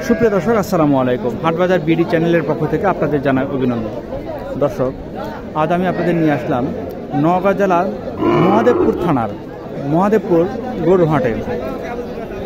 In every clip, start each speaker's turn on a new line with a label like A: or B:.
A: সুপ্রিয় দর্শক, আসসালামু আলাইকুম। হাটবাজার বিডি চ্যানেলের পক্ষ থেকে আপনাদের জানাই অভিনন্দন। দর্শক, আজ আমি আপনাদের নিয়ে আসলাম নওগাঁ জেলার মহাদেবপুর থানার মহাদেবপুর গরুর হাটে।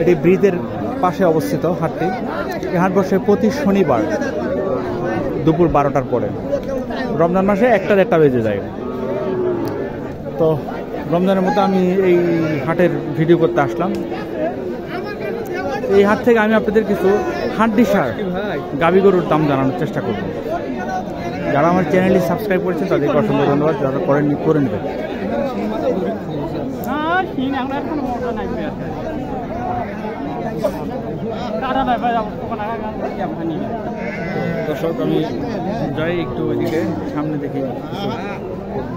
A: এটি ব্রিজের পাশে অবস্থিত হাটটি। এই হাট বসে প্রতি শনিবার দুপুর 12টার পরে। রমজান মাসে 1টা-1.5 বেজে যায়। তো রমজানের মধ্যে আমি এই হাটের ভিডিও করতে আসলাম। এই হাট থেকে আমি আপনাদের কিছু হাড্ডিসার গাভী গরুর দাম জানানোর চেষ্টা করব। যারা আমার চ্যানেলটি সাবস্ক্রাইব করেছেন তাদেরকে অসংখ্য ধন্যবাদ। যারা করেননি করে নেবেন। দর্শক, আমি যাই একটু ওইদিকে সামনে দেখি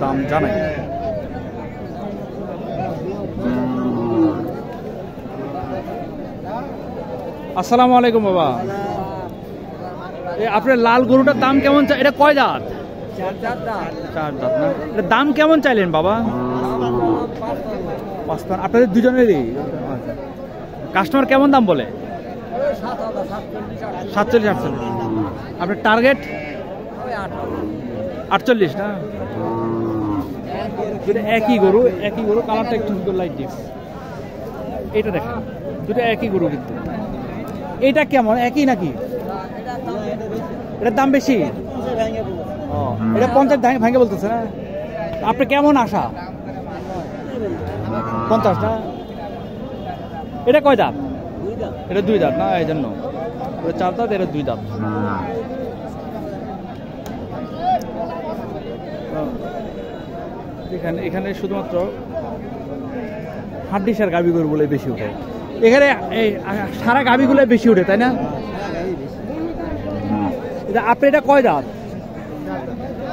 A: দাম জানাই। আসসালামু আলাইকুম বাবা। আপনার লাল গরুটার দাম কেমন? এটা কয় দাঁত? 4 দাঁত না? এটার দাম কেমন চাইলেন বাবা? 5 দাঁত। আপনাদের দুজনেরই কাস্টমার কেমন দাম বলে? 47-48। আপনার টার্গেট 48 না? একই গরু কালারটা একটু লাইট ডিপ। এটা দেখেন, দুটো একই গরু কিন্তু। এটা কেমন, একই নাকি? এটার দাম বেশি? এটা 50 ভাঙে বলতেছে না? আপনি কেমন আশা? 50 না? এটা কয় দাঁত? এটা 2 দাঁত না? এই জন্য 4 দাঁত, এটা 2 দাঁত। এখানে শুধুমাত্র হাড্ডিসার গাভী গরু বলে বেশি ওঠে। এখানে সারা গাভীগুলো বেশি ওঠে, তাই না? আপনি এটা কয় দাঁত?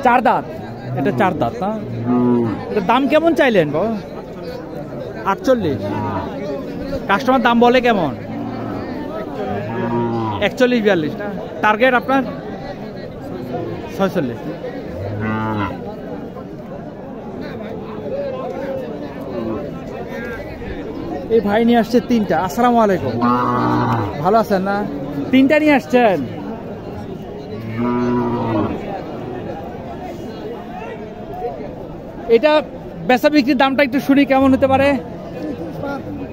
A: 4 দাঁত। এটা 4 দাঁত না? এটার দাম কেমন চাইলেন? 48। কাস্টমার দাম বলে কেমন? 41-42 না? টার্গেট আপনার 46। এই ভাই নিয়ে আসছে 3টা। আসসালামু আলাইকুম, ভালো আছেন না? 3টা নিয়ে আসছেন। এটা বেচা বিক্রির দামটা একটু শুনি, কেমন হতে পারে?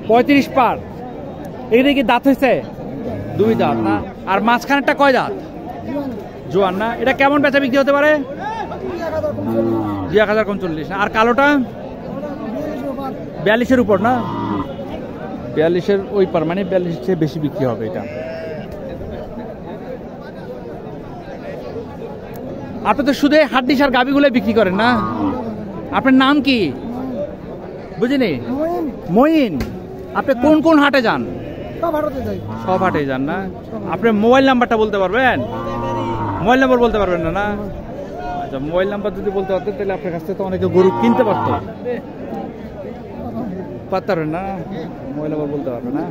A: 35 পার। এটা কি দাঁত হয়েছে? 2 দাঁত না? আর মাঝখানেরটা কয় দাঁত? জোয়ান না? এটা কেমন বেচা বিক্রি হতে পারে? 1040 না? আর কালোটা 42-এর উপর না? 42-এর ওই পার, মানে 42-এর চেয়ে বেশি বিক্রি হবে এটা। আপনি তো শুধু হাড্ডিসার গাভীগুলো বিক্রি করেন না? আপনার নাম কি? বুঝিনি। মঈন। আপনি কোন কোন হাটে যান? সব হাটে যান না? আপনার মোবাইল নাম্বারটা বলতে পারবেন? মোবাইল নাম্বার বলতে পারবেন না? আচ্ছা, মোবাইল নাম্বার যদি বলতে পারতেন তাহলে আপনার কাছ থেকে তো অনেকে গরু কিনতে পারতো। পারতেন না? মোবাইল নাম্বার বলতে পারবেন না?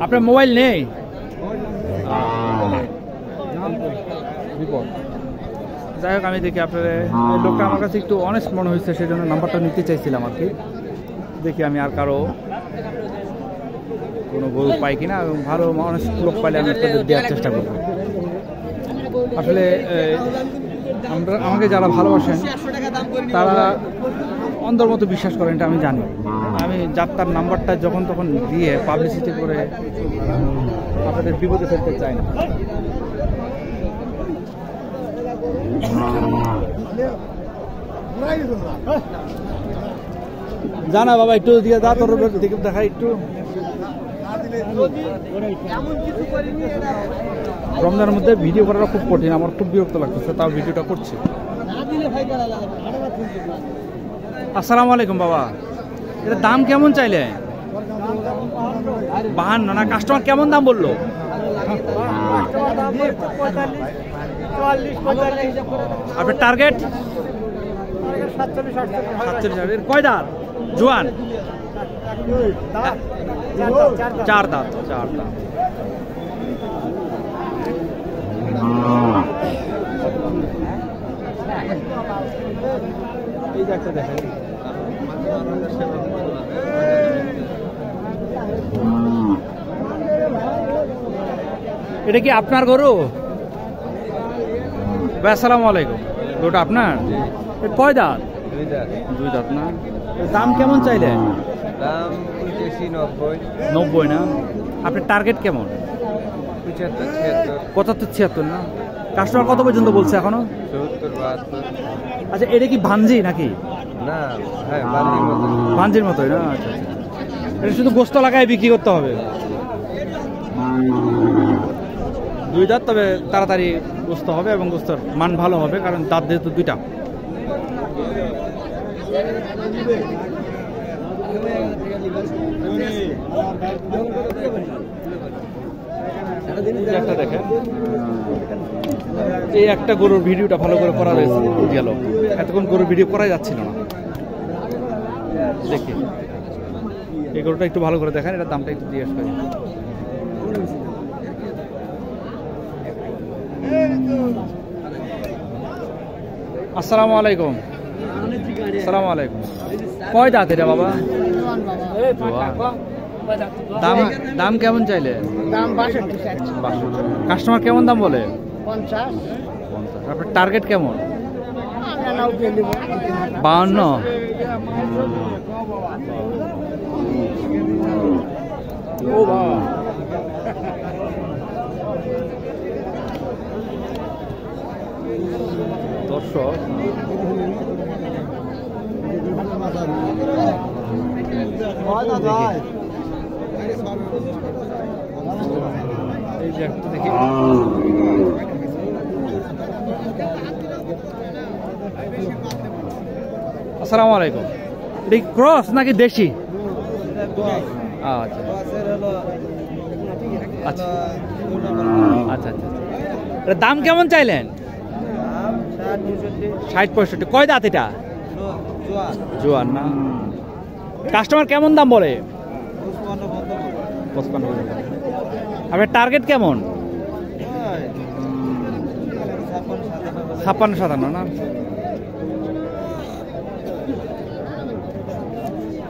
A: আপনার মোবাইল নেই? যাই হোক, আমি দেখি আপনার লোকটা আমার কাছে একটু অনেস্ট মনে হয়েছে, সেই জন্য নাম্বারটা নিতে চাইছিলাম আর কি। দেখি আমি আর কারো কোনো গরু পাই কিনা, এবং ভালো অনেস্ট লোক পাইলে আমি আপনাদের দেওয়ার চেষ্টা করব। আসলে আমাকে যারা ভালোবাসেন তারা অন্ধের মতো বিশ্বাস করেন, এটা আমি জানি। আমি যাত্রার নাম্বারটা যখন তখন দিয়ে পাবলিসিটি করে আপনাদের বিপদে ফেলতে চাই না। জানা বাবা, একটু দিকে যা, তোর দিকে দেখা একটু। রমজানের মধ্যে ভিডিও করাটা খুব কঠিন, আমার খুব বিরক্ত লাগতেছে, তাও ভিডিওটা করছি। আসসালামু আলাইকুম বাবা। এর দাম কেমন চাইলে? 52 না? কাস্টমার কেমন দাম বললো? আপনার টার্গেট 47। কয় দাঁত? জোয়ান? 4 দাঁত। এই যে একটা দেখেন, এটা কি আপনার গরু? ভাই আসসালামু আলাইকুম। গরুটা আপনার? কয় দাঁত? দুই দাঁত না। দাম কেমন চাইলেন?
B: দাম 85-90
A: না। আপনার টার্গেট কেমন?
B: 75-76
A: না। কাস্টমার কত পর্যন্ত বলছে এখনো?
B: 70-72।
A: আচ্ছা, এটা কি ভাঞ্জি নাকি?
B: না, হ্যাঁ
A: ভাঞ্জির মতোই না। আচ্ছা, এটা শুধু গোস্ত লাগায় বিক্রি করতে হবে। দুই দাঁত, তবে তাড়াতাড়ি গোস্ত হবে এবং গোস্তর মান ভালো হবে, কারণ দাঁত যেহেতু দুইটা। একটা দেখেন, এই একটা গরুর ভিডিওটা ভালো করে করা রয়েছে গেল, এতক্ষণ গরুর ভিডিও করা যাচ্ছিল না। দেখি এই গরুটা একটু ভালো করে দেখেন, এটার দামটা একটু জিজ্ঞেস করি। আসসালামু আলাইকুম। আসসালামু আলাইকুম। কয় দাঁত এটা বাবা? দাম দাম কেমন চাইলে? কাস্টমার কেমন দাম বলে?
C: 50।
A: আপনার টার্গেট কেমন? 52। দর্শক, এই যে একটা দেখি, আসসালামু আলাইকুম। এটা কি ক্রস নাকি দেশি? আচ্ছা আচ্ছা আচ্ছা। এটার দাম কেমন চাইলেন? 60-65। কয় দাঁত এটা? জোয়ান না। কাস্টমার কেমন দাম বলে? 55। আপনার টার্গেট কেমন? 56-57 না।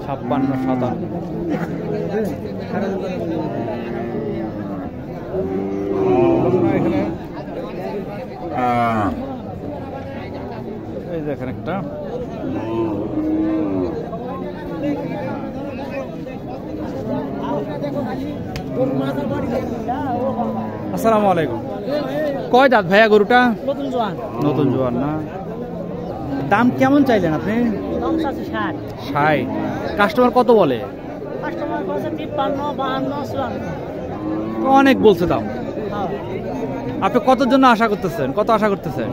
A: 56-57। এখানে এই দেখেন একটা, আসসালামু আলাইকুম। কয় দাঁত ভাইয়া গরুটা? নতুন জোয়ান না। দাম কেমন চাইলেন আপনি? 60। কাস্টমার কত বলে? অনেক বলছে দাম। আপনি কতর জন্য আশা করতেছেন? কত আশা করতেছেন?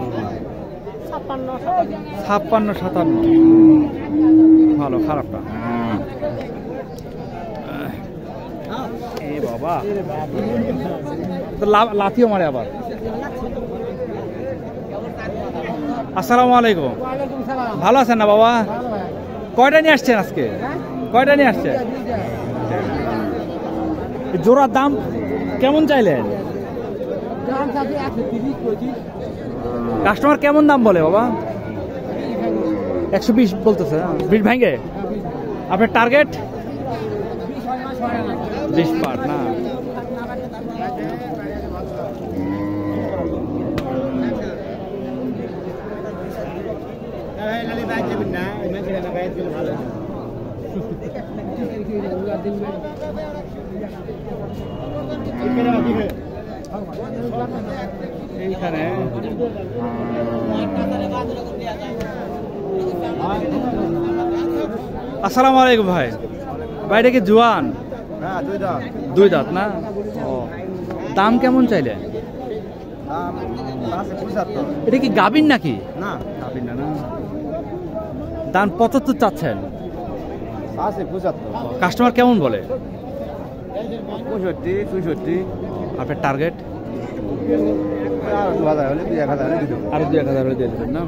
A: 56-57। ভালো, খারাপটা বাবা, লাথিও মারে আবার। আসসালামু আলাইকুম। ভালো আছেন না বাবা? কয়টা নিয়ে আসছেন আজকে? কয়টা নিয়ে আসছেন? জোড়ার দাম কেমন চাইলেন? কাস্টমার কেমন দাম বলে বাবা? 120 বলতেছে। 20 ভেঙে? আপনার টার্গেট 20 পার না। এইখানে আসসালামু আলাইকুম ভাই। ভাইটা কি জোয়ান? দুই দাঁত না। ও, দাম কেমন চাইলেন? এটা কি গাবিন নাকি?
B: না,
A: গাবিন না। দাম 75 চাচ্ছেন।
B: 75।
A: কাস্টমার কেমন বলে?
B: 65-64।
A: আপনার টার্গেট?
B: আর 2000 হলে 1000 হলে দিতে হবে।
A: আরো 2000 হলে দিয়ে দেবেন না?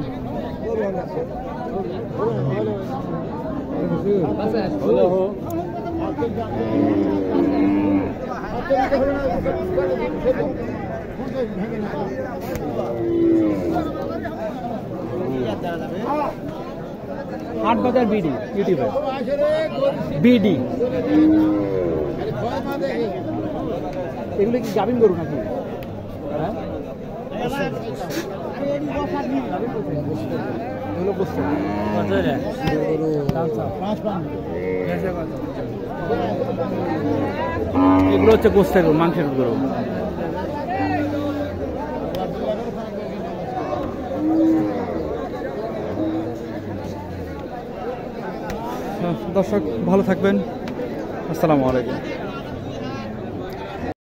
A: হাটবাজার বিডি ইউটিউবে বিডি। এগুলো কি গাভিন গরু নাকি? এগুলো হচ্ছে গোস্তের গরু, মাংসের গরু। দর্শক ভালো থাকবেন, আসসালামু আলাইকুম।